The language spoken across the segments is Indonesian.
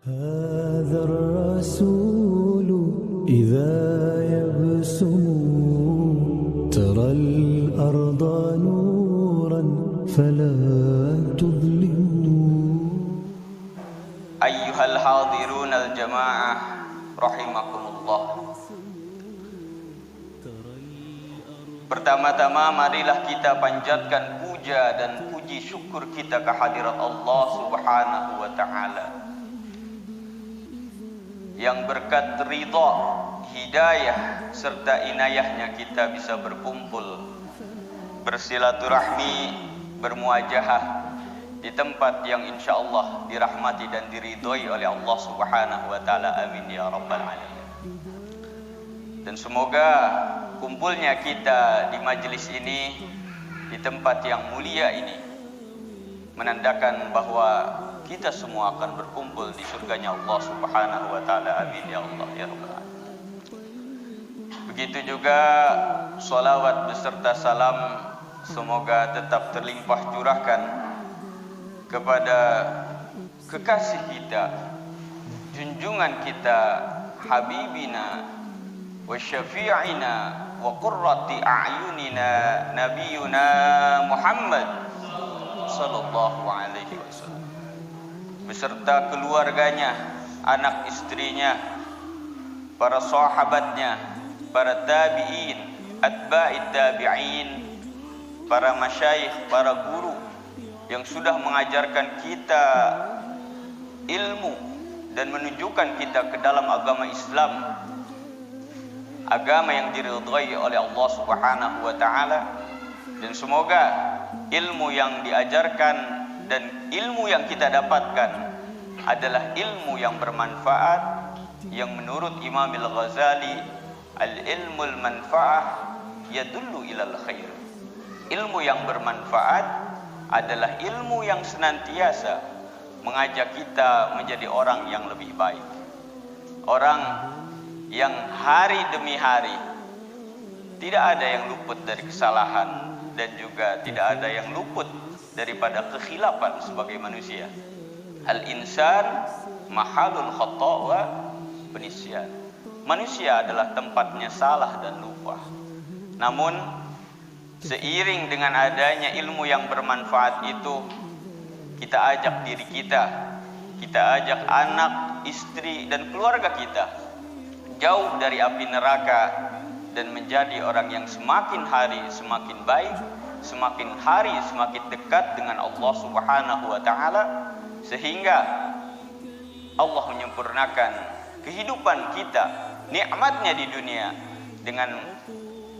هذا الرسول إذا يبسم ترى الأرض نورا فلا تظلم. أيها الحاضرون الجماعة رحمكم الله. Pertama-tama marilah kita panjatkan puja dan puji syukur kita kehadirat Allah Subhanahu wa taala yang berkat ridha, hidayah serta inayahnya kita bisa berkumpul, bersilaturahmi, bermuajahah di tempat yang insyaallah dirahmati dan diridhoi oleh Allah Subhanahu wa taala. Amin ya rabbal alamin. Dan semoga kumpulnya kita di majelis ini, di tempat yang mulia ini, menandakan bahwa kita semua akan berkumpul di surganya Allah Subhanahu wa taala. Amin ya Allah ya rabbal alamin. Begitu juga salawat beserta salam semoga tetap terlimpah curahkan kepada kekasih kita, junjungan kita, habibina wa syafi'ina wa qurrati a'yunina nabiyuna Muhammad sallallahu alaihi wasallam beserta keluarganya, anak istrinya, para sahabatnya, para tabi'in, atba'it tabi'in, para masyayikh, para guru yang sudah mengajarkan kita ilmu dan menunjukkan kita ke dalam agama Islam, agama yang diridhai oleh Allah Subhanahu wa taala. Dan semoga ilmu yang diajarkan dan ilmu yang kita dapatkan adalah ilmu yang bermanfaat, yang menurut Imam Al-Ghazali, al-ilmul manfa'ah yadullu ilal khair. Ilmu yang bermanfaat adalah ilmu yang senantiasa mengajak kita menjadi orang yang lebih baik, orang yang hari demi hari tidak ada yang luput dari kesalahan dan juga tidak ada yang luput daripada kekhilafan sebagai manusia. Al-insan mahalul khata' wa penisyan. Manusia adalah tempatnya salah dan lupa. Namun seiring dengan adanya ilmu yang bermanfaat itu, kita ajak diri kita, kita ajak anak, istri dan keluarga kita jauh dari api neraka dan menjadi orang yang semakin hari semakin baik, semakin hari semakin dekat dengan Allah Subhanahu wa taala, sehingga Allah menyempurnakan kehidupan kita, nikmatnya di dunia dengan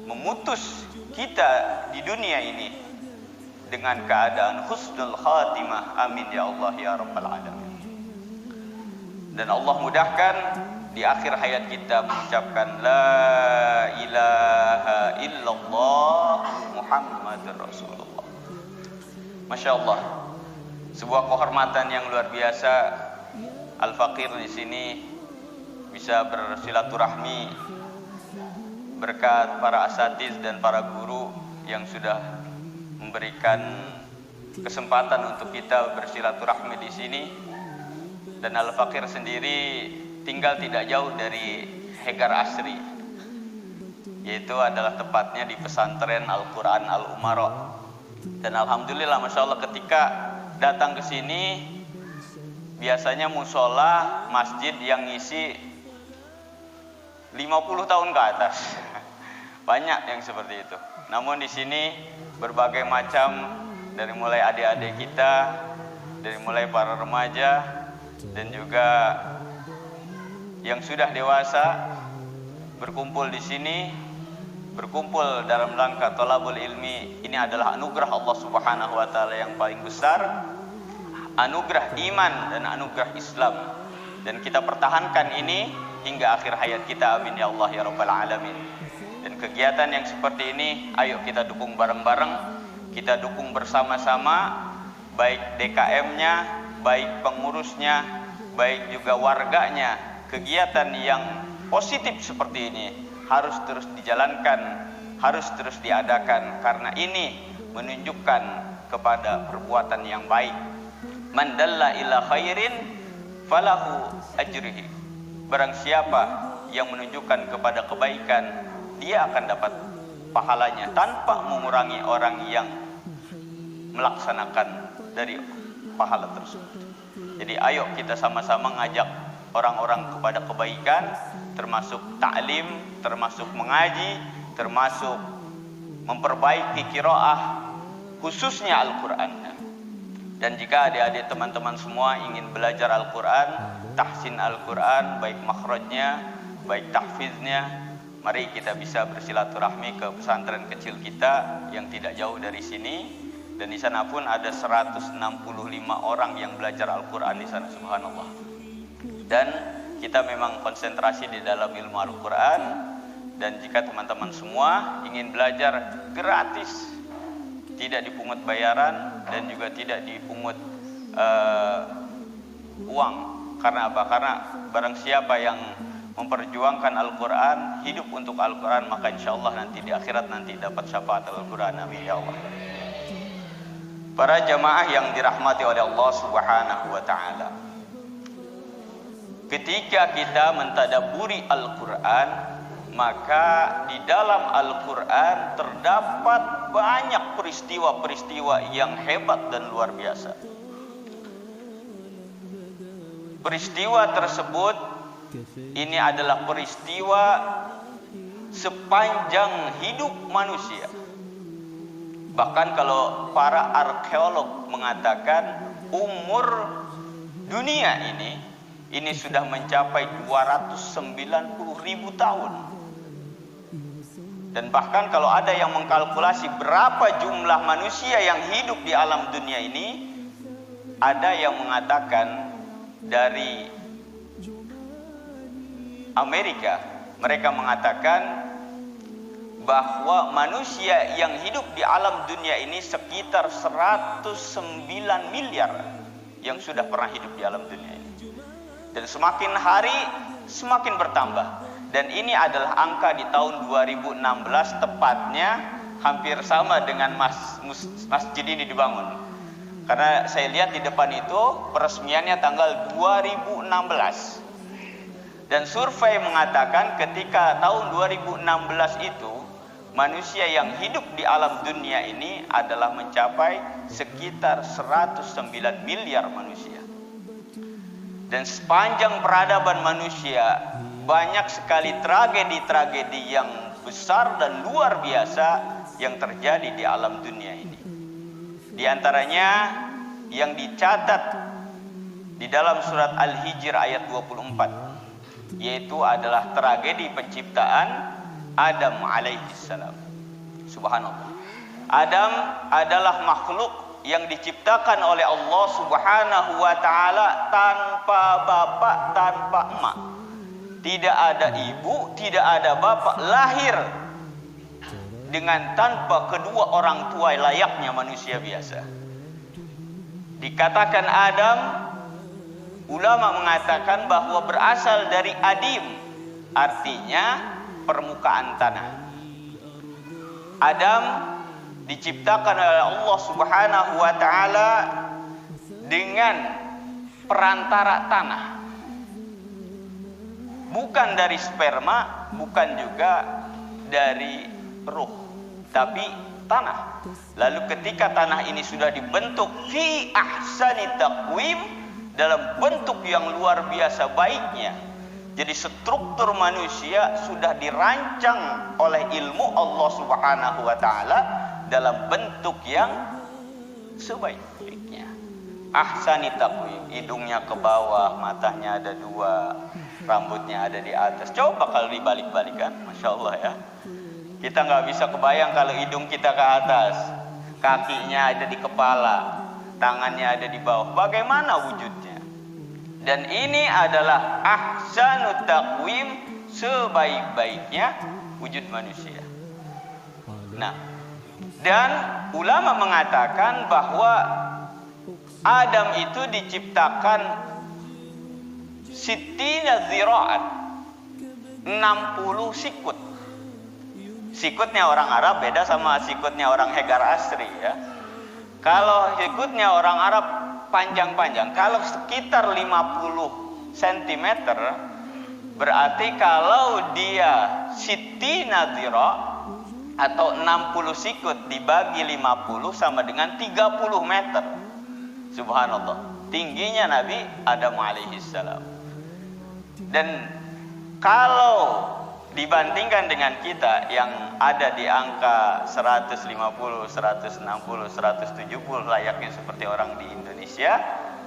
memutus kita di dunia ini dengan keadaan husnul khatimah. Amin ya Allah ya rabbal alamin. Dan Allah mudahkan di akhir hayat kita mengucapkan la ilaha illallah Muhammadur Rasulullah. Masya Allah, sebuah kehormatan yang luar biasa. Al-Faqir di sini bisa bersilaturahmi berkat para asatiz dan para guru yang sudah memberikan kesempatan untuk kita bersilaturahmi di sini. Dan Al-Faqir sendiri tinggal tidak jauh dari Hegar Asri, yaitu adalah tepatnya di pesantren Al-Quran Al-Umara. Dan alhamdulillah, masya Allah, ketika datang ke sini biasanya musola masjid yang ngisi 50 tahun ke atas. Banyak yang seperti itu. Namun di sini berbagai macam, dari mulai adik-adik kita, dari mulai para remaja dan juga yang sudah dewasa berkumpul di sini, berkumpul dalam rangka thalabul ilmi. Ini adalah anugerah Allah Subhanahu wa taala yang paling besar, anugerah iman dan anugerah Islam. Dan kita pertahankan ini hingga akhir hayat kita. Amin ya Allah ya rabbal alamin. Dan kegiatan yang seperti ini ayo kita dukung bareng-bareng, kita dukung bersama-sama, baik DKM-nya, baik pengurusnya, baik juga warganya. Kegiatan yang positif seperti ini harus terus dijalankan, harus terus diadakan, karena ini menunjukkan kepada perbuatan yang baik. Man dalla ila khairin falahu ajrihi. Barang siapa yang menunjukkan kepada kebaikan, dia akan dapat pahalanya tanpa mengurangi orang yang melaksanakan dari pahala tersebut. Jadi ayo kita sama-sama ngajak orang-orang kepada kebaikan, termasuk ta'lim, termasuk mengaji, termasuk memperbaiki qiraah, khususnya Al-Quran. Dan jika adik-adik teman-teman semua ingin belajar Al-Quran, tahsin Al-Quran, baik makhrajnya, baik tahfiznya, mari kita bisa bersilaturahmi ke pesantren kecil kita yang tidak jauh dari sini. Dan di sana pun ada 165 orang yang belajar Al-Quran di sana, subhanallah. Dan kita memang konsentrasi di dalam ilmu Al-Quran. Dan jika teman-teman semua ingin belajar gratis, tidak dipungut bayaran dan juga tidak dipungut uang. Karena apa? Karena barang siapa yang memperjuangkan Al-Quran, hidup untuk Al-Quran, maka insya Allah nanti di akhirat nanti dapat syafaat Al-Quran. Amin ya Allah. Para jamaah yang dirahmati oleh Allah Subhanahu wa ta'ala, ketika kita mentadaburi Al-Quran, maka di dalam Al-Quran terdapat banyak peristiwa-peristiwa yang hebat dan luar biasa. Peristiwa tersebut ini adalah peristiwa sepanjang hidup manusia. Bahkan kalau para arkeolog mengatakan umur dunia ini sudah mencapai 290.000 tahun. Dan bahkan kalau ada yang mengkalkulasi berapa jumlah manusia yang hidup di alam dunia ini, ada yang mengatakan dari Amerika, mereka mengatakan bahwa manusia yang hidup di alam dunia ini sekitar 109 miliar yang sudah pernah hidup di alam dunia ini. Dan semakin hari semakin bertambah. Dan ini adalah angka di tahun 2016, tepatnya hampir sama dengan masjid ini dibangun. Karena saya lihat di depan itu peresmiannya tanggal 2016. Dan survei mengatakan ketika tahun 2016 itu manusia yang hidup di alam dunia ini adalah mencapai sekitar 109 miliar manusia. Dan sepanjang peradaban manusia, banyak sekali tragedi-tragedi yang besar dan luar biasa yang terjadi di alam dunia ini. Di antaranya yang dicatat di dalam surat Al-Hijr ayat 24, yaitu adalah tragedi penciptaan Adam alaihissalam. Subhanallah. Adam adalah makhluk yang diciptakan oleh Allah Subhanahu wa ta'ala tanpa bapak, tanpa emak. Tidak ada ibu, tidak ada bapak, lahir dengan tanpa kedua orang tua layaknya manusia biasa. Dikatakan Adam, ulama mengatakan bahwa berasal dari adim, artinya permukaan tanah. Adam diciptakan oleh Allah Subhanahu wa ta'ala dengan perantara tanah. Bukan dari sperma, bukan juga dari ruh, tapi tanah. Lalu ketika tanah ini sudah dibentuk fi ahsani taqwim, dalam bentuk yang luar biasa baiknya, jadi struktur manusia sudah dirancang oleh ilmu Allah Subhanahu wa ta'ala dalam bentuk yang sebaik-baiknya. Ahsani taqwim, hidungnya ke bawah, matanya ada dua, rambutnya ada di atas. Coba kalau dibalik-balikan, Masya Allah ya. Kita nggak bisa kebayang kalau hidung kita ke atas, kakinya ada di kepala, tangannya ada di bawah. Bagaimana wujudnya? Dan ini adalah ahsanut taqwim, sebaik-baiknya wujud manusia. Nah, dan ulama mengatakan bahwa Adam itu diciptakan sittina zira'at, 60 sikut. Sikutnya orang Arab beda sama sikutnya orang Hegar Asri ya. Kalau sikutnya orang Arab panjang-panjang. Kalau sekitar 50 cm, berarti kalau dia sittina dhira atau 60 sikut dibagi 50 sama dengan 30 meter. Subhanallah, tingginya Nabi Adam alaihissalam. Dan kalau dibandingkan dengan kita yang ada di angka 150, 160, 170 layaknya seperti orang di Indonesia,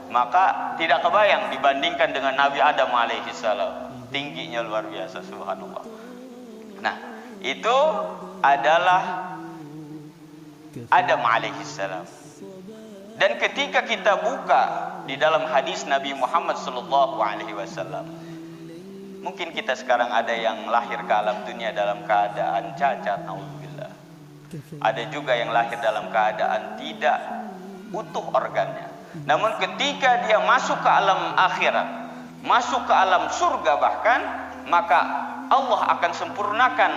maka tidak kebayang dibandingkan dengan Nabi Adam alaihissalam. Tingginya luar biasa, subhanallah. Nah, itu adalah Adam alaihissalam. Dan ketika kita buka di dalam hadis Nabi Muhammad sallallahu alaihi wasallam, mungkin kita sekarang ada yang lahir ke alam dunia dalam keadaan cacat, naudzubillah. Ada juga yang lahir dalam keadaan tidak utuh organnya. Namun ketika dia masuk ke alam akhirat, masuk ke alam surga bahkan, maka Allah akan sempurnakan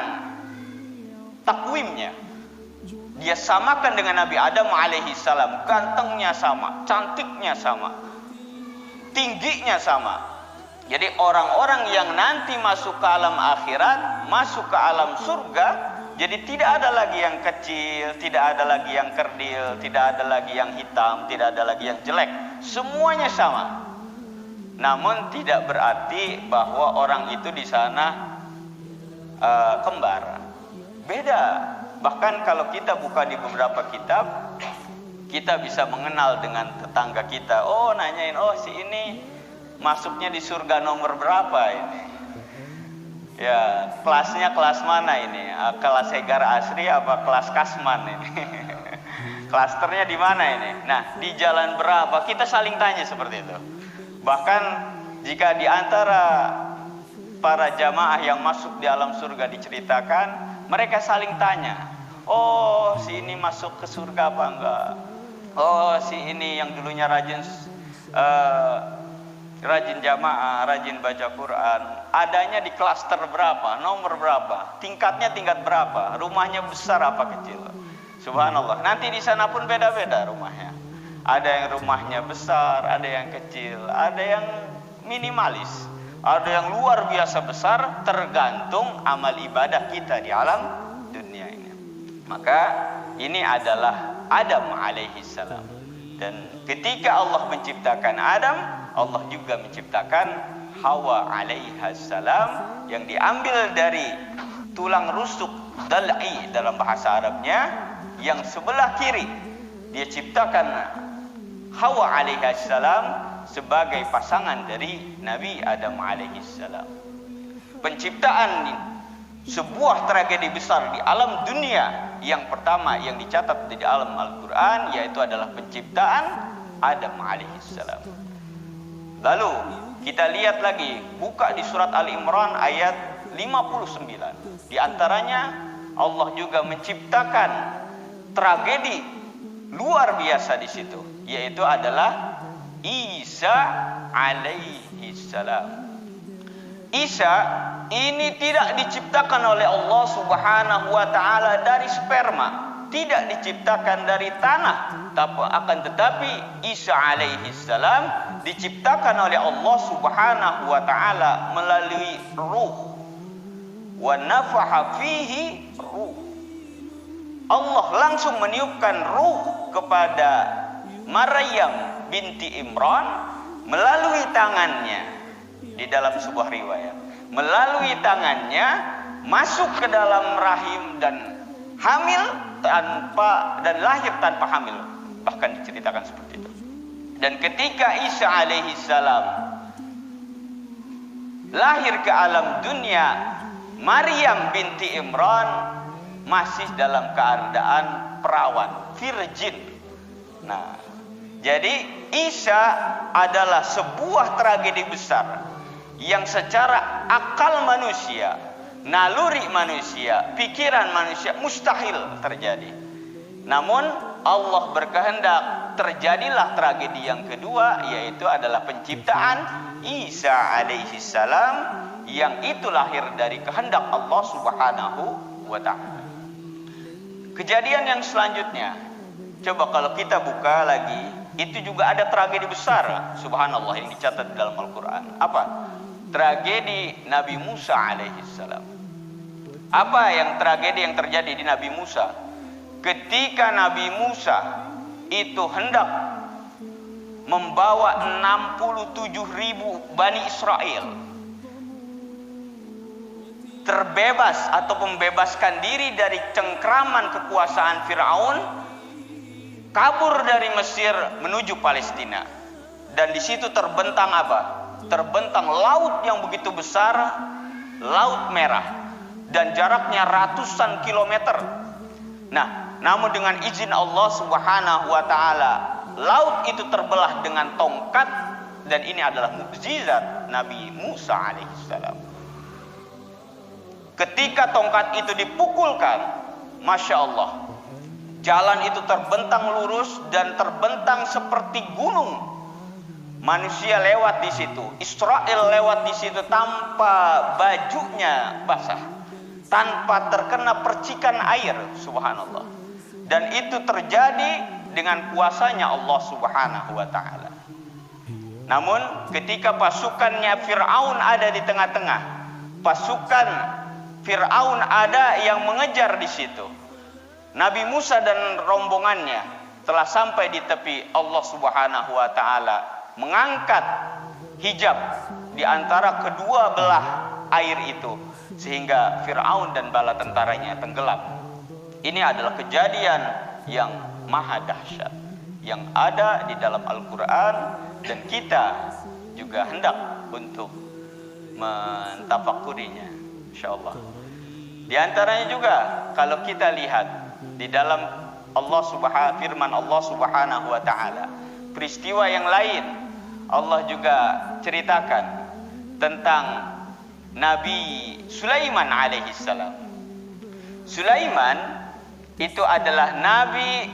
takwimnya. Dia samakan dengan Nabi Adam alaihissalam, gantengnya sama, cantiknya sama, tingginya sama. Jadi orang-orang yang nanti masuk ke alam akhirat, masuk ke alam surga, jadi tidak ada lagi yang kecil, tidak ada lagi yang kerdil, tidak ada lagi yang hitam, tidak ada lagi yang jelek. Semuanya sama. Namun tidak berarti bahwa orang itu di sana kembar. Beda. Bahkan kalau kita buka di beberapa kitab, kita bisa mengenal dengan tetangga kita. Oh, nanyain, oh si ini masuknya di surga nomor berapa ini? Ya, kelasnya kelas mana ini? Kelas Hegar Asri apa kelas Kasman ini? Klasternya di mana ini? Nah, di jalan berapa? Kita saling tanya seperti itu. Bahkan jika di antara para jamaah yang masuk di alam surga diceritakan, mereka saling tanya. Oh, si ini masuk ke surga apa enggak? Oh, si ini yang dulunya rajin jamaah, rajin baca Quran, adanya di klaster berapa, nomor berapa, tingkatnya tingkat berapa, rumahnya besar apa kecil. Subhanallah, nanti di sana pun beda-beda rumahnya. Ada yang rumahnya besar, ada yang kecil, ada yang minimalis, ada yang luar biasa besar, tergantung amal ibadah kita di alam dunia ini. Maka ini adalah Adam alaihissalam. Dan ketika Allah menciptakan Adam, Allah juga menciptakan Hawa alaihissalam yang diambil dari tulang rusuk dal'i dalam bahasa Arabnya, yang sebelah kiri. Dia ciptakan Hawa alaihissalam sebagai pasangan dari Nabi Adam alaihissalam. Penciptaan sebuah tragedi besar di alam dunia yang pertama yang dicatat di alam Al-Quran, yaitu adalah penciptaan Adam alaihissalam. Lalu kita lihat lagi, buka di surat Al-Imran ayat 59. Di antaranya Allah juga menciptakan tragedi luar biasa di situ, yaitu adalah Isa alaihissalam. Isa ini tidak diciptakan oleh Allah Subhanahu wa taala dari sperma, tidak diciptakan dari tanah, akan tetapi Isa alaihissalam diciptakan oleh Allah Subhanahu wa taala melalui ruh. Wa nafaha fihi ruh. Allah langsung meniupkan ruh kepada Maryam binti Imran melalui tangannya. Di dalam sebuah riwayat, melalui tangannya masuk ke dalam rahim dan hamil dan lahir tanpa hamil, bahkan diceritakan seperti itu. Dan ketika Isa alaihissalam lahir ke alam dunia, Maryam binti Imran masih dalam keadaan perawan, virgin. Nah, jadi Isa adalah sebuah tragedi besar yang secara akal manusia, naluri manusia, pikiran manusia mustahil terjadi. Namun Allah berkehendak terjadilah tragedi yang kedua, yaitu adalah penciptaan Isa alaihissalam, yang itu lahir dari kehendak Allah Subhanahu wa ta'ala. Kejadian yang selanjutnya, coba kalau kita buka lagi itu juga ada tragedi besar, subhanallah, yang dicatat di dalam Al-Quran. Apa? Tragedi Nabi Musa alaihissalam. Apa yang tragedi yang terjadi di Nabi Musa? Ketika Nabi Musa itu hendak membawa 67.000 Bani Israel terbebas atau membebaskan diri dari cengkraman kekuasaan Firaun, kabur dari Mesir menuju Palestina. Dan di situ terbentang apa? Terbentang laut yang begitu besar, Laut Merah, dan jaraknya ratusan kilometer. Nah, namun dengan izin Allah Subhanahu wa taala, laut itu terbelah dengan tongkat, dan ini adalah mukjizat Nabi Musa alaihissalam. Ketika tongkat itu dipukulkan, Masya Allah, jalan itu terbentang lurus dan terbentang seperti gunung. Manusia lewat di situ, Israel lewat di situ tanpa bajunya basah, tanpa terkena percikan air, subhanallah. Dan itu terjadi dengan kuasanya Allah Subhanahu wa taala. Namun ketika pasukannya Firaun ada di tengah-tengah, pasukan Firaun ada yang mengejar di situ, Nabi Musa dan rombongannya telah sampai di tepi. Allah Subhanahu wa taala mengangkat hijab di antara kedua belah air itu, sehingga Firaun dan bala tentaranya tenggelam. Ini adalah kejadian yang maha dahsyat yang ada di dalam Al-Quran, dan kita juga hendak untuk mentafakurinya, insyaallah. Di antaranya juga kalau kita lihat di dalam firman Allah Subhanahu wa taala, peristiwa yang lain Allah juga ceritakan tentang Nabi Sulaiman alaihissalam. Sulaiman itu adalah nabi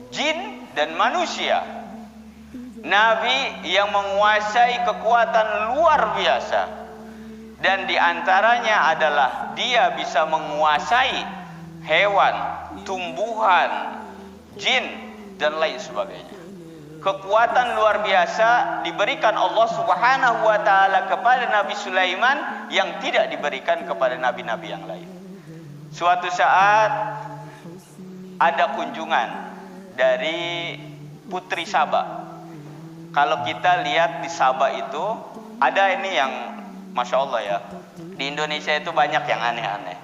jin dan manusia, nabi yang menguasai kekuatan luar biasa, dan diantaranya adalah dia bisa menguasai hewan, tumbuhan, jin, dan lain sebagainya. Kekuatan luar biasa diberikan Allah Subhanahu wa taala kepada Nabi Sulaiman yang tidak diberikan kepada nabi-nabi yang lain. Suatu saat ada kunjungan dari Putri Saba. Kalau kita lihat di Saba itu ada ini yang Masya Allah ya, di Indonesia itu banyak yang aneh-aneh,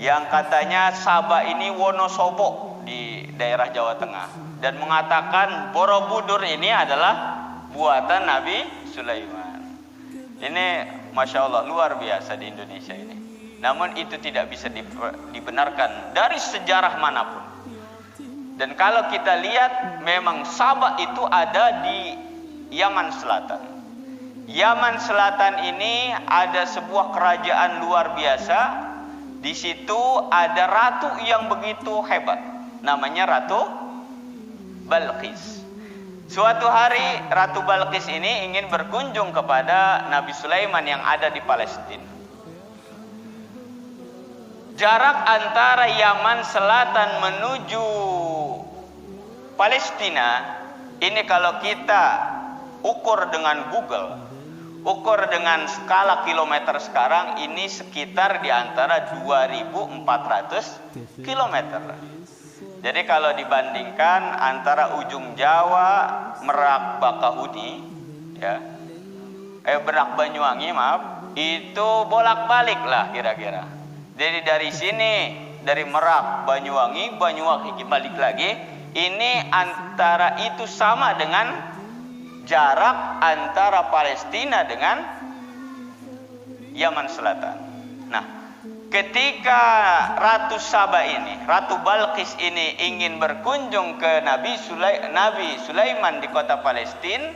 yang katanya Saba ini Wonosobo di daerah Jawa Tengah, dan mengatakan Borobudur ini adalah buatan Nabi Sulaiman. Ini Masya Allah luar biasa di Indonesia ini. Namun itu tidak bisa dibenarkan dari sejarah manapun. Dan kalau kita lihat, memang Saba itu ada di Yaman Selatan. Yaman Selatan ini ada sebuah kerajaan luar biasa. Di situ ada ratu yang begitu hebat, namanya Ratu Balqis. Suatu hari Ratu Balqis ini ingin berkunjung kepada Nabi Sulaiman yang ada di Palestina. Jarak antara Yaman Selatan menuju Palestina ini kalau kita ukur dengan Google, ukur dengan skala kilometer sekarang, ini sekitar di antara 2.400 kilometer. Jadi kalau dibandingkan antara ujung Jawa, Merak Bakahuni, ya, Merak Banyuwangi, maaf, itu bolak-balik lah kira-kira. Jadi dari sini, dari Merak Banyuwangi, Banyuwangi balik lagi, ini antara itu sama dengan jarak antara Palestina dengan Yaman Selatan. Nah, ketika Ratu Saba ini, Ratu Balqis ini ingin berkunjung ke Nabi Sulaiman di kota Palestina,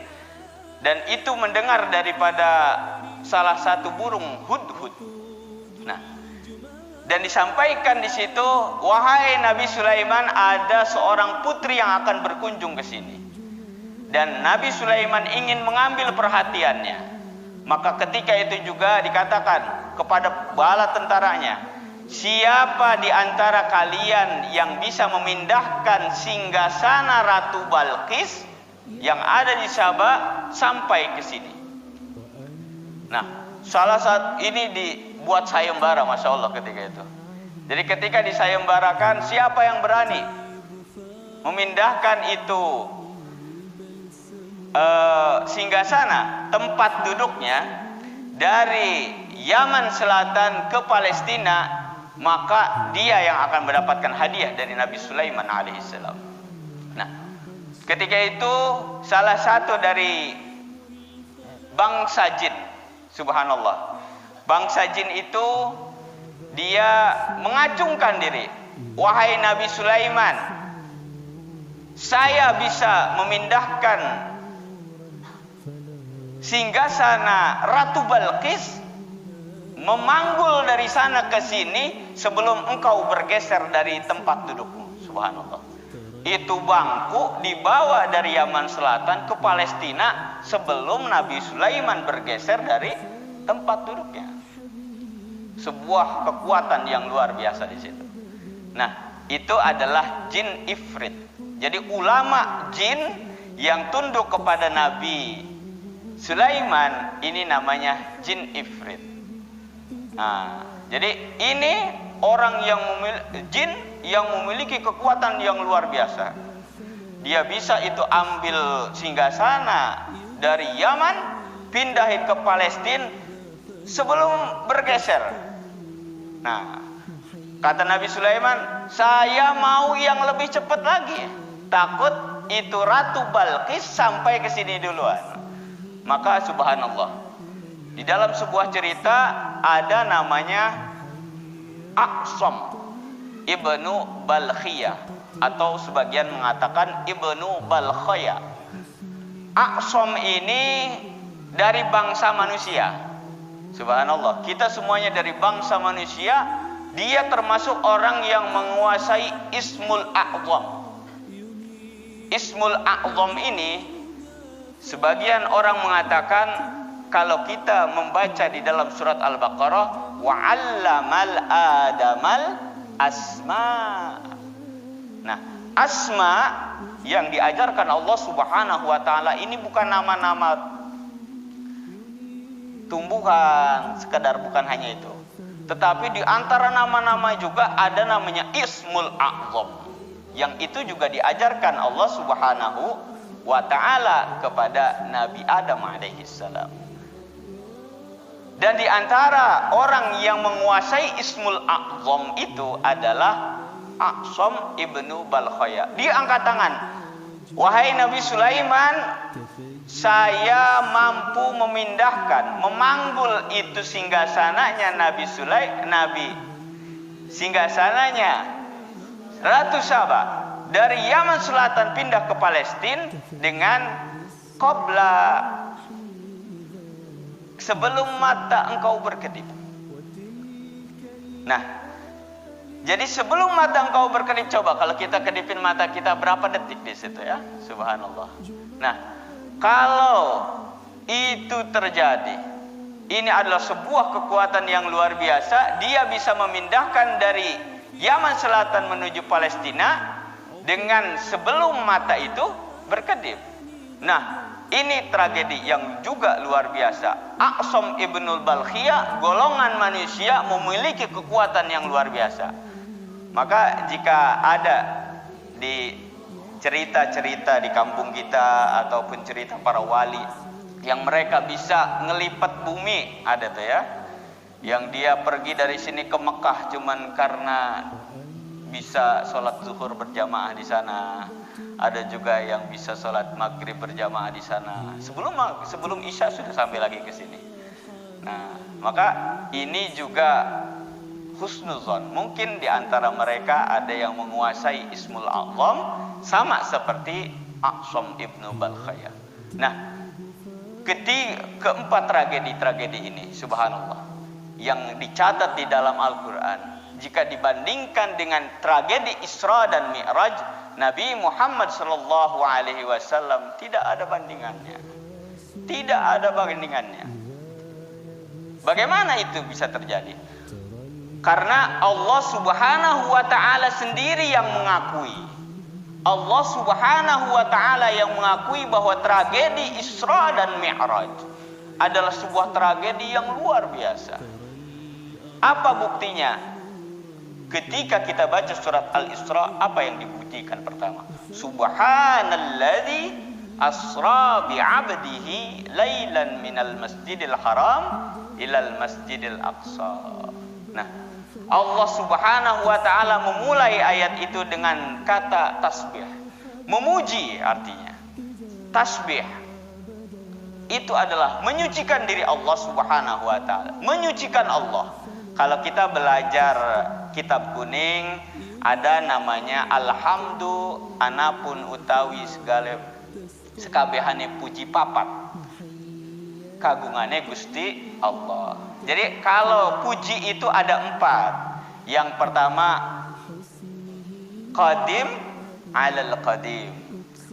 dan itu mendengar daripada salah satu burung hudhud. Nah, dan disampaikan di situ, wahai Nabi Sulaiman, ada seorang putri yang akan berkunjung ke sini. Dan Nabi Sulaiman ingin mengambil perhatiannya. Maka ketika itu juga dikatakan kepada bala tentaranya, siapa di antara kalian yang bisa memindahkan singgasana Ratu Balqis yang ada di Sabah sampai ke sini. Nah, salah satu ini dibuat sayembara, masya Allah ketika itu. Jadi ketika disayembarakan, siapa yang berani memindahkan itu singgasana tempat duduknya dari Yaman Selatan ke Palestina, maka dia yang akan mendapatkan hadiah dari Nabi Sulaiman alaihissalam. Nah, ketika itu salah satu dari bangsa jin, subhanallah, bangsa jin itu dia mengacungkan diri, wahai Nabi Sulaiman, saya bisa memindahkan singgasana Ratu Balqis, memanggul dari sana ke sini sebelum engkau bergeser dari tempat dudukmu. Subhanallah. Itu bangku dibawa dari Yaman Selatan ke Palestina sebelum Nabi Sulaiman bergeser dari tempat duduknya. Sebuah kekuatan yang luar biasa di situ. Nah, itu adalah jin ifrit. Jadi ulama jin yang tunduk kepada Nabi Sulaiman ini namanya jin ifrit. Nah, jadi ini orang yang jin yang memiliki kekuatan yang luar biasa. Dia bisa itu ambil singgasana dari Yaman, pindahin ke Palestina sebelum bergeser. Nah, kata Nabi Sulaiman, saya mau yang lebih cepat lagi. Takut itu Ratu Balqis sampai ke sini duluan. Maka subhanallah, di dalam sebuah cerita ada namanya Aqsam ibnu Balkhiyah, atau sebagian mengatakan ibnu Balkhaya. Aqsam ini dari bangsa manusia. Subhanallah, kita semuanya dari bangsa manusia. Dia termasuk orang yang menguasai Ismul A'zam. Ismul A'zam ini, sebagian orang mengatakan kalau kita membaca di dalam surat Al-Baqarah, wa'allamal adamal asma. Nah, asma yang diajarkan Allah Subhanahu wa taala ini bukan nama-nama tumbuhan sekedar, bukan hanya itu. Tetapi di antara nama-nama juga ada namanya Ismul A'zam, yang itu juga diajarkan Allah Subhanahu wa taala kepada Nabi Adam alaihissalam. Dan di antara orang yang menguasai Ismul A'zam itu adalah Aqsam ibnu Balkhaya. Dia angkat tangan, wahai Nabi Sulaiman, saya mampu memindahkan, memanggul itu singgasananya singgasananya Ratu Sabah dari Yaman Selatan pindah ke Palestina dengan qabla, sebelum mata engkau berkedip. Nah, jadi sebelum mata engkau berkedip, coba kalau kita kedipin mata kita berapa detik di situ ya, subhanallah. Nah, kalau itu terjadi, ini adalah sebuah kekuatan yang luar biasa. Dia bisa memindahkan dari Yaman Selatan menuju Palestina dengan sebelum mata itu berkedip. Nah, ini tragedi yang juga luar biasa. Aqsam ibnul Balkhiyah, golongan manusia memiliki kekuatan yang luar biasa. Maka jika ada di cerita-cerita di kampung kita ataupun cerita para wali yang mereka bisa ngelipat bumi, ada tuh ya, yang dia pergi dari sini ke Mekah cuman karena bisa sholat zuhur berjamaah di sana. Ada juga yang bisa sholat maghrib berjamaah di sana. Sebelum isya sudah sampai lagi ke sini. Nah, maka ini juga husnuzon. Mungkin di antara mereka ada yang menguasai Ismul A'zam sama seperti Aqsam ibnu Balkhaya. Nah, keempat tragedi-tragedi ini, subhanallah, yang dicatat di dalam Al-Quran, jika dibandingkan dengan tragedi Isra dan Mi'raj, Nabi Muhammad sallallahu alaihi wasallam tidak ada bandingannya. Tidak ada bandingannya. Bagaimana itu bisa terjadi? Karena Allah Subhanahu wa ta'ala sendiri yang mengakui. Allah Subhanahu wa ta'ala yang mengakui bahwa tragedi Isra dan Mi'raj adalah sebuah tragedi yang luar biasa. Apa buktinya? Ketika kita baca surat Al-Isra, apa yang dibuktikan pertama? Subhanalladzi asra bi'abdihi lailan minal masjidil haram ilal masjidil aqsa. Nah, Allah Subhanahu wa ta'ala memulai ayat itu dengan kata tasbih. Memuji artinya. Tasbih itu adalah menyucikan diri Allah Subhanahu wa ta'ala. Menyucikan Allah. Kalau kita belajar kitab kuning, ada namanya alhamdu anapun utawi segala sekabehane puji papat. Kagungane Gusti Allah. Jadi kalau puji itu ada 4. Yang pertama qadim alal qadim,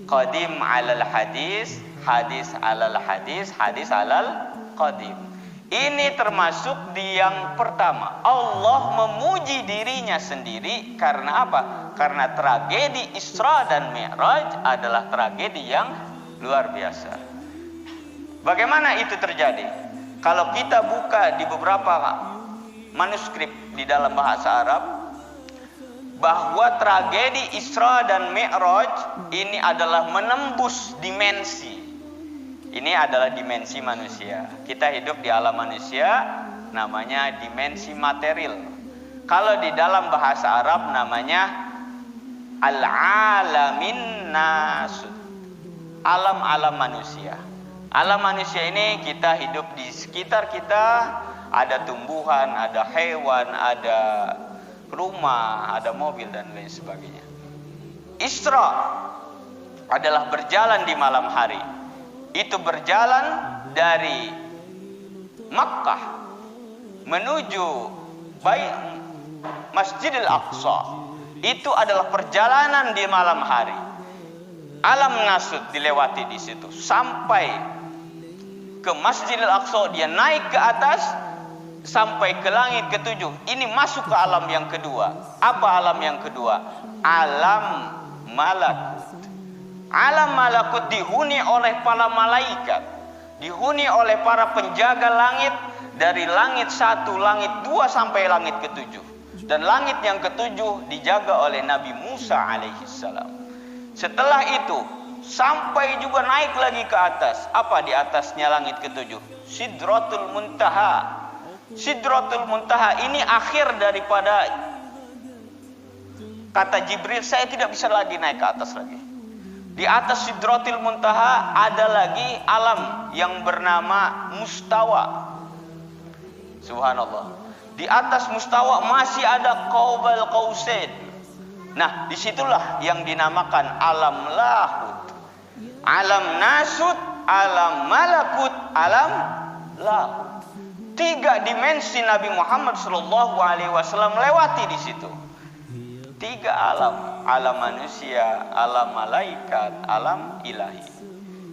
qadim alal hadis, hadis alal hadis, hadis alal qadim. Ini termasuk di yang pertama. Allah memuji dirinya sendiri karena apa? Karena tragedi Isra dan Mi'raj adalah tragedi yang luar biasa. Bagaimana itu terjadi? Kalau kita buka di beberapa manuskrip di dalam bahasa Arab, bahwa tragedi Isra dan Mi'raj ini adalah menembus dimensi. Ini adalah dimensi manusia. Kita hidup di alam manusia, namanya dimensi material. Kalau di dalam bahasa Arab namanya al-alamin nasud, alam-alam manusia. Alam manusia ini kita hidup di sekitar kita, ada tumbuhan, ada hewan, ada rumah, ada mobil dan lain sebagainya. Isra adalah berjalan di malam hari. Itu berjalan dari Makkah menuju Masjidil Aqsa. Itu adalah perjalanan di malam hari. Alam nasud dilewati di situ sampai ke Masjidil Aqsa, dia naik ke atas sampai ke langit ketujuh. Ini masuk ke alam yang kedua. Apa alam yang kedua? Alam malakut. Alam malakut dihuni oleh para malaikat, dihuni oleh para penjaga langit, dari langit 1, langit 2 sampai langit ketujuh. Dan langit yang ketujuh dijaga oleh Nabi Musa alaihissalam. Setelah itu sampai juga naik lagi ke atas. Apa di atasnya langit ketujuh? Sidratul Muntaha. Sidratul Muntaha ini akhir daripada kata Jibril, saya tidak bisa lagi naik ke atas lagi. Di atas Sidratul Muntaha ada lagi alam yang bernama Mustawa. Subhanallah. Di atas Mustawa masih ada Qaubal Qausain. Nah, disitulah yang dinamakan alam lahut, alam nasut, alam malakut, alam lahut. 3 dimensi Nabi Muhammad SAW lewati di situ. 3 alam, alam manusia, alam malaikat, alam ilahi.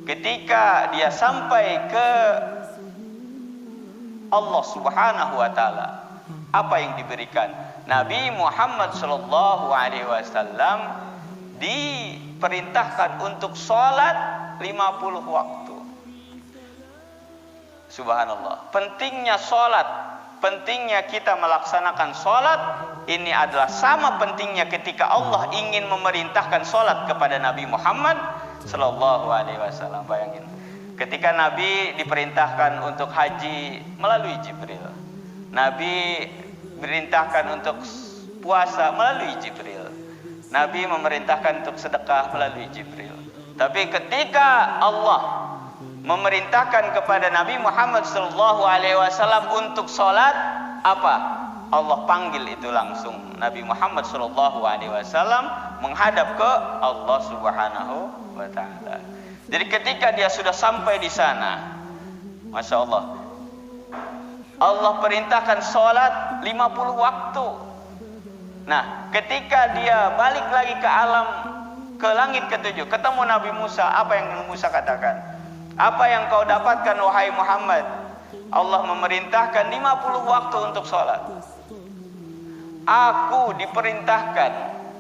Ketika dia sampai ke Allah Subhanahu wa ta'ala, apa yang diberikan? Nabi Muhammad SAW diperintahkan untuk sholat 50 waktu. Subhanallah. Pentingnya sholat, pentingnya kita melaksanakan sholat, ini adalah sama pentingnya ketika Allah ingin memerintahkan sholat kepada Nabi Muhammad SAW. Bayangin, ketika Nabi diperintahkan untuk haji melalui Jibril, Nabi diperintahkan untuk puasa melalui Jibril, Nabi memerintahkan untuk sedekah melalui Jibril. Tapi ketika Allah memerintahkan kepada Nabi Muhammad SAW untuk sholat, apa? Allah panggil itu langsung. Nabi Muhammad SAW menghadap ke Allah Subhanahu wa ta'ala. Jadi ketika dia sudah sampai di sana, Masya Allah, Allah perintahkan sholat 50 waktu. Nah, ketika dia balik lagi ke alam, ke langit ketujuh, ketemu Nabi Musa, apa yang Musa katakan? Apa yang kau dapatkan wahai Muhammad? Allah memerintahkan 50 waktu untuk sholat. Aku diperintahkan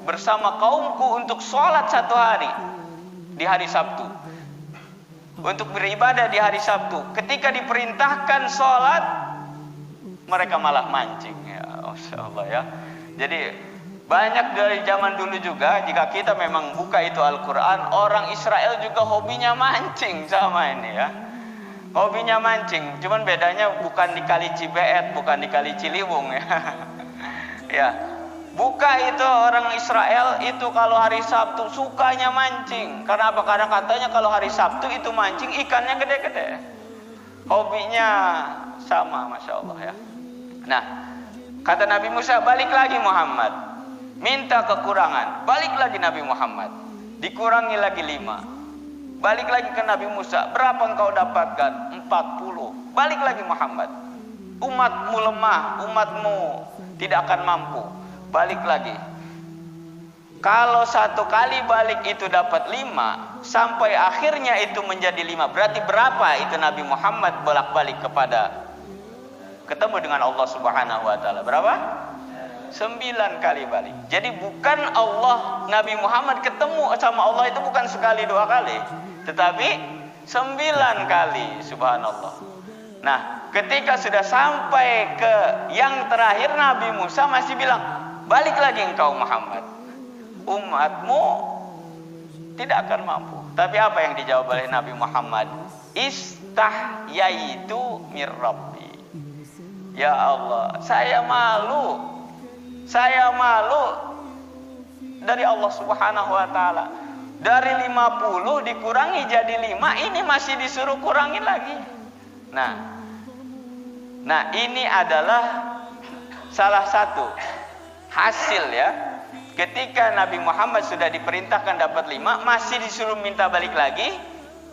bersama kaumku untuk sholat 1 hari di hari Sabtu, untuk beribadah di hari Sabtu. Ketika diperintahkan sholat, mereka malah mancing. Ya, Masya Allah ya. Jadi banyak dari zaman dulu juga, jika kita memang buka itu Al-Quran, orang Israel juga hobinya mancing sama ini ya. Hobinya mancing, cuman bedanya bukan di Kali Cibeet, bukan di Kali Ciliwung ya. Ya, buka itu orang Israel itu kalau hari Sabtu sukanya mancing. Karena apa? Karena katanya kalau hari Sabtu itu mancing ikannya gede-gede. Hobinya sama, Masya Allah ya. Nah, kata Nabi Musa, balik lagi Muhammad, minta kekurangan. Balik lagi Nabi Muhammad, dikurangi lagi 5. Balik lagi ke Nabi Musa, berapa engkau dapatkan? 40. Balik lagi Muhammad, umatmu lemah, umatmu tidak akan mampu. Balik lagi. Kalau 1 kali balik itu dapat 5, sampai akhirnya itu menjadi 5. Berarti berapa itu Nabi Muhammad bolak-balik ketemu dengan Allah Subhanahu wa taala? Berapa? 9 kali balik. Jadi bukan Allah, Nabi Muhammad ketemu sama Allah itu bukan sekali 2 kali, tetapi 9 kali. Subhanallah. Nah, ketika sudah sampai ke yang terakhir, Nabi Musa masih bilang, balik lagi engkau Muhammad, umatmu tidak akan mampu. Tapi apa yang dijawab oleh Nabi Muhammad? Istahyaitu mir Rabbi. Ya Allah, saya malu dari Allah Subhanahu wa taala. Dari 50 dikurangi jadi 5, ini masih disuruh kurangin lagi. Nah, ini adalah salah satu hasil ya. Ketika Nabi Muhammad sudah diperintahkan dapat 5, masih disuruh minta balik lagi.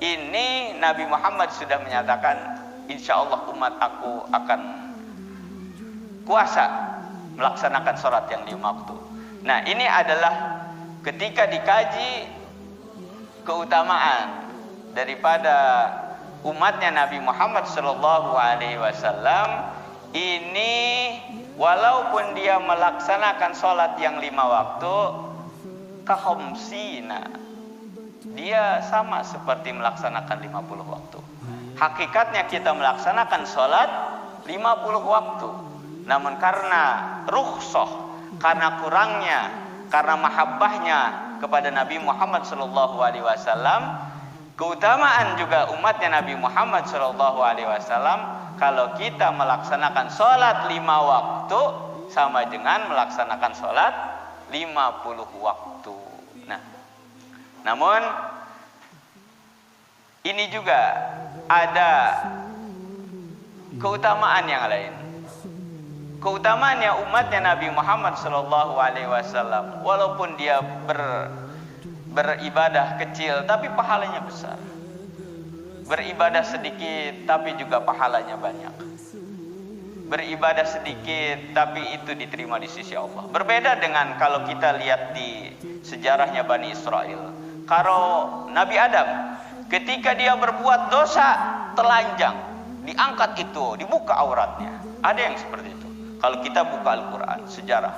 Ini Nabi Muhammad sudah menyatakan, insya Allah umat aku akan kuasa melaksanakan sholat yang 5 waktu. Nah, ini adalah ketika dikaji keutamaan daripada umatnya Nabi Muhammad Sallallahu Alaihi Wasallam ini, walaupun dia melaksanakan sholat yang 5 waktu, kahomsina, dia sama seperti melaksanakan 50 waktu. Hakikatnya kita melaksanakan sholat 50 waktu, namun karena rukhsah, karena kurangnya, karena mahabbahnya kepada Nabi Muhammad Sallallahu Alaihi Wasallam, keutamaan juga umatnya Nabi Muhammad Sallallahu Alaihi Wasallam, kalau kita melaksanakan sholat 5 waktu sama dengan melaksanakan sholat 50 waktu. Nah, namun ini juga ada keutamaan yang lain. Keutamaannya umatnya Nabi Muhammad Sallallahu Alaihi Wasallam, walaupun dia beribadah kecil tapi pahalanya besar, beribadah sedikit tapi juga pahalanya banyak, beribadah sedikit tapi itu diterima di sisi Allah. Berbeda dengan kalau kita lihat di sejarahnya Bani Israel. Kalau Nabi Adam ketika dia berbuat dosa telanjang, diangkat itu, dibuka auratnya. Ada yang seperti itu kalau kita buka Al-Quran sejarah.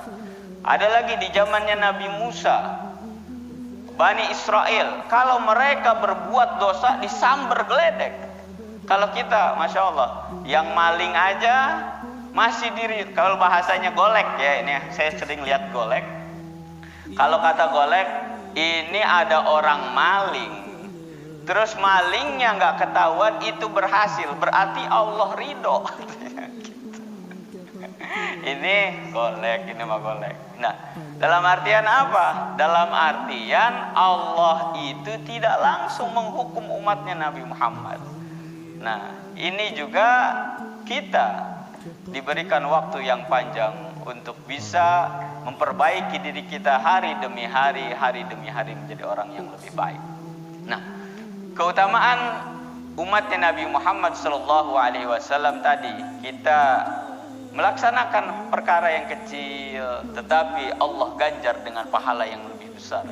Ada lagi di zamannya Nabi Musa, Bani Israel, kalau mereka berbuat dosa disambar geledek. Kalau kita, Masya Allah, yang maling aja masih diri, kalau bahasanya golek ya, ini saya sering lihat golek. Kalau kata golek, ini ada orang maling, terus malingnya nggak ketahuan, itu berhasil, berarti Allah ridho. Ini golek, ini mah golek. Nah, dalam artian apa? Dalam artian Allah itu tidak langsung menghukum umatnya Nabi Muhammad. Nah, ini juga kita diberikan waktu yang panjang untuk bisa memperbaiki diri kita hari demi hari, hari demi hari menjadi orang yang lebih baik. Nah, keutamaan umatnya Nabi Muhammad Sallallahu Alaihi Wasallam tadi, kita melaksanakan perkara yang kecil tetapi Allah ganjar dengan pahala yang lebih besar.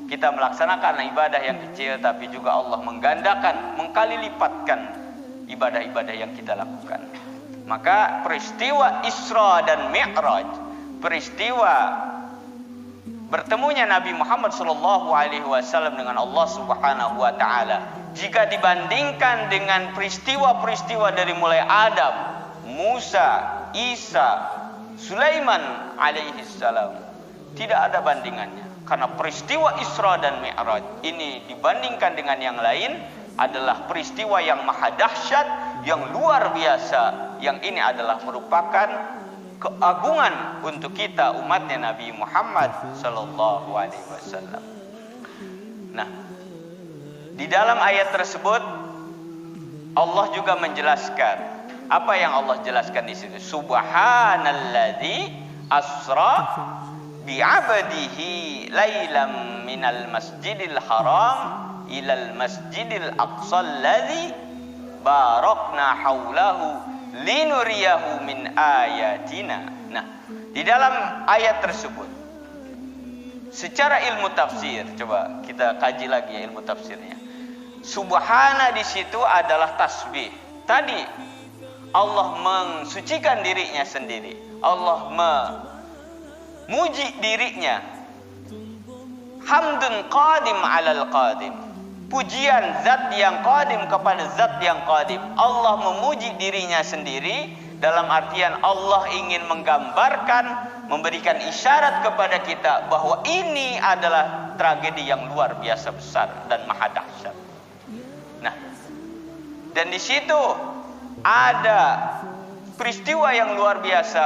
Kita melaksanakan ibadah yang kecil tapi juga Allah menggandakan, mengkali lipatkan ibadah-ibadah yang kita lakukan. Maka peristiwa Isra dan Mi'raj peristiwa bertemunya Nabi Muhammad SAW dengan Allah Subhanahu wa taala, jika dibandingkan dengan peristiwa-peristiwa dari mulai Adam, Musa, Isa, Sulaiman alaihi salam, tidak ada bandingannya. Karena peristiwa Isra dan Mi'raj ini dibandingkan dengan yang lain adalah peristiwa yang maha dahsyat, yang luar biasa. Yang ini adalah merupakan keagungan untuk kita umatnya Nabi Muhammad sallallahu alaihi wasallam. Nah, di dalam ayat tersebut Allah juga menjelaskan apa yang Allah jelaskan di sini. Subhanalladzi asra bi'abdihi lailam minal masjidil haram ilal masjidil aqsa alladzi barakna haulahu linuriyahu min ayatina. Nah, di dalam ayat tersebut secara ilmu tafsir, coba kita kaji lagi ya ilmu tafsirnya. Subhana di situ adalah tasbih. Tadi Allah mensucikan dirinya sendiri. Allah memuji dirinya. Hamdun qadim alal qadim. Pujian zat yang qadim kepada zat yang qadim. Allah memuji dirinya sendiri dalam artian Allah ingin menggambarkan, memberikan isyarat kepada kita bahwa ini adalah tragedi yang luar biasa besar dan maha dahsyat. Nah, dan di situ ada peristiwa yang luar biasa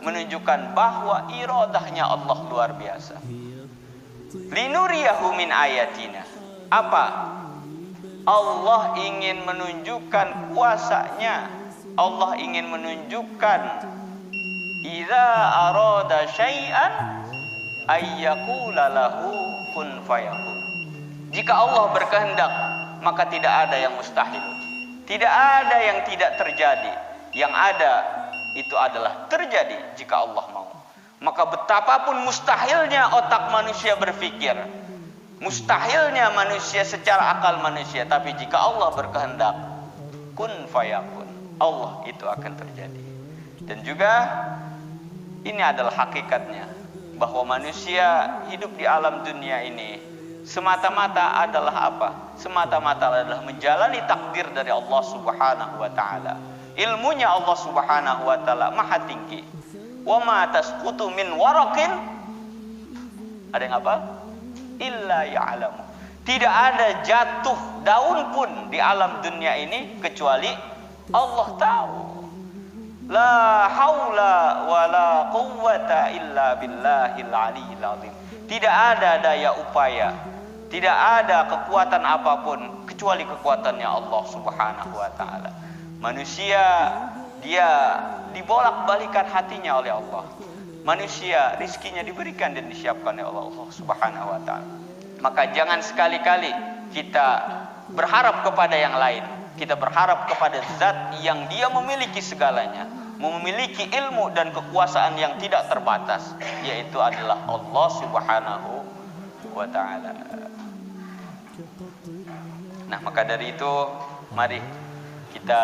menunjukkan bahwa iradahnya Allah luar biasa. Linuriyahu min ayatina. Apa? Allah ingin menunjukkan kuasanya. Allah ingin menunjukkan idza arada syai'an ayyaqula lahu kun fayakun. Jika Allah berkehendak, maka tidak ada yang mustahil. Tidak ada yang tidak terjadi. Yang ada itu adalah terjadi jika Allah mau. Maka betapapun mustahilnya otak manusia berpikir, mustahilnya manusia secara akal manusia, tapi jika Allah berkehendak, kun fayakun, Allah itu akan terjadi. Dan juga ini adalah hakikatnya, bahwa manusia hidup di alam dunia ini semata-mata adalah apa? Semata-mata adalah menjalani takdir dari Allah Subhanahu wa taala. Ilmunya Allah Subhanahu wa taala maha tinggi. Wa ma tasqutu min waraqin, ada yang apa? Illa ya'lamu. Tidak ada jatuh daun pun di alam dunia ini kecuali Allah tahu. La haula wa la quwwata illa billahil aliyil azim. Tidak ada daya upaya, tidak ada kekuatan apapun kecuali kekuatannya Allah Subhanahu wa taala. Manusia dia dibolak-balikan hatinya oleh Allah. Manusia rizkinya diberikan dan disiapkan oleh Allah Subhanahu wa taala. Maka jangan sekali-kali kita berharap kepada yang lain. Kita berharap kepada zat yang dia memiliki segalanya, memiliki ilmu dan kekuasaan yang tidak terbatas, yaitu adalah Allah Subhanahu wa taala. Nah, maka dari itu mari kita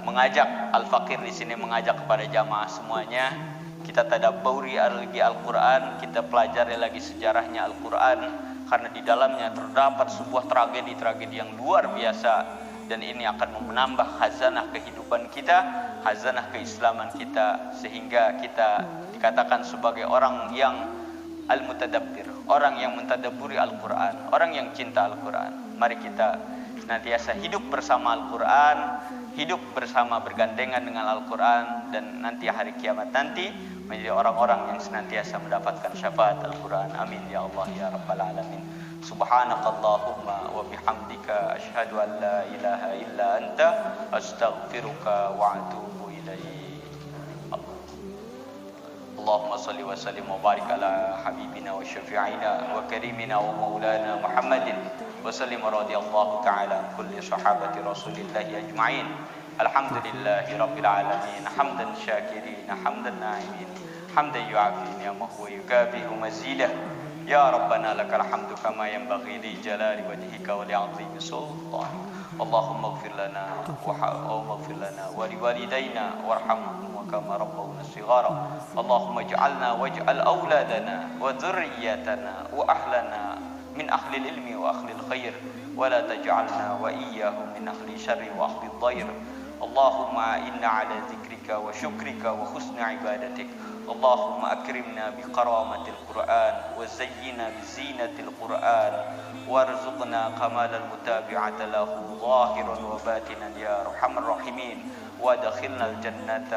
mengajak Al-Fakir di sini, mengajak kepada jamaah semuanya, kita tadabburi lagi Al-Qur'an, kita pelajari lagi sejarahnya Al-Qur'an, karena di dalamnya terdapat sebuah tragedi-tragedi yang luar biasa, dan ini akan menambah khazanah kehidupan kita, khazanah keislaman kita, sehingga kita dikatakan sebagai orang yang al-mutadabbir, orang yang mentadabburi Al-Qur'an, orang yang cinta Al-Qur'an. Mari kita senantiasa hidup bersama Al-Qur'an, hidup bersama bergandengan dengan Al-Qur'an, dan nanti hari kiamat nanti menjadi orang-orang yang senantiasa mendapatkan syafaat Al-Qur'an. Amin ya Allah ya rabbal alamin. Subhanakallahumma wa bihamdika asyhadu an la ilaha illa anta astaghfiruka wa atubu ilaik. Allahumma salli wa sallim wa barik ala habibina wa syafi'ina wa karimina wa maulana Muhammadin wa sallim radhiyallahu ta'ala kulli sahabati rasulillahi ajma'in. Alhamdulillahi rabbil alamin, hamdan syakirin, hamdan na'imin, hamdan yu'afi ni'amahu wa yukabihu mazidah. Ya Rabbana lakal hamdu kama yanbaghi li jalali wajhika wa li'azimi sultanik. اللهم اغفر لنا واغفر لنا ولوالدينا وارحمهم كما ربونا صغارا اللهم اجعلنا واجعل أولادنا وذرياتنا وأهلنا من أهل العلم وأهل الخير ولا تجعلنا وإياهم من أهل الشر وأهل الضير اللهم إنا على ذكرك وشكرك وحسن عبادتك اللهم أكرمنا بكرامة القرآن وزينا بزينة القرآن وارزقنا كمال المتابعة له ظاهرا وباطنا يا أرحم الراحمين وادخلنا الجنة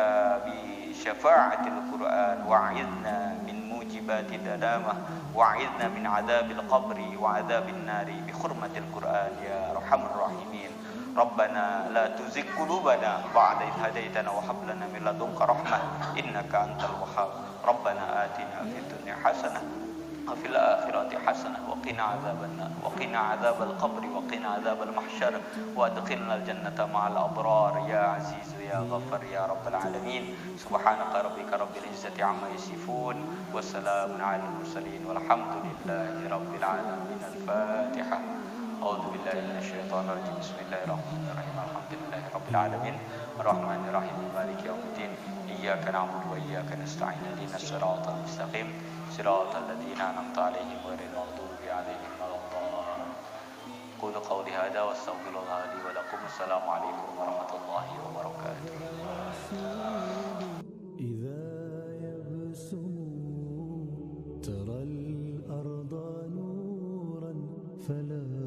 بشفاعة القرآن وأعذنا من موجبات دلامة وأعذنا من عذاب القبر وعذاب النار بحرمة القرآن يا أرحم الراحمين ربنا لا تزغ قلوبنا بعد إذ هديتنا وهب لنا من لدنك رحمة إنك أنت الوهاب ربنا آتنا في الدنيا حسنة وفي الآخرة حسنة وقنا عذاب النار وقنا عذاب القبر وقنا عذاب المحشر وادخلنا الجنة مع الأبرار يا عزيز يا غفر يا رب العالمين سبحانك ربك رب العزة عما يصفون والسلام على المرسلين والحمد لله رب العالمين الفاتحة أعوذ بالله من الشيطان الرجيم بسم الله الرحمن الرحيم الحمد لله رب العالمين الرحمن الرحيم مالك يوم الدين إياك نعبد وإياك نستعين اهدنا الصراط المستقيم صراط الذين أنعمت عليهم غير المغضوب عليهم ولا الضالين قولوا قولي هذا واستغفر الله لي ولكم السلام عليكم ورحمة الله وبركاته إذا يبسم ترى الأرض نورا فلا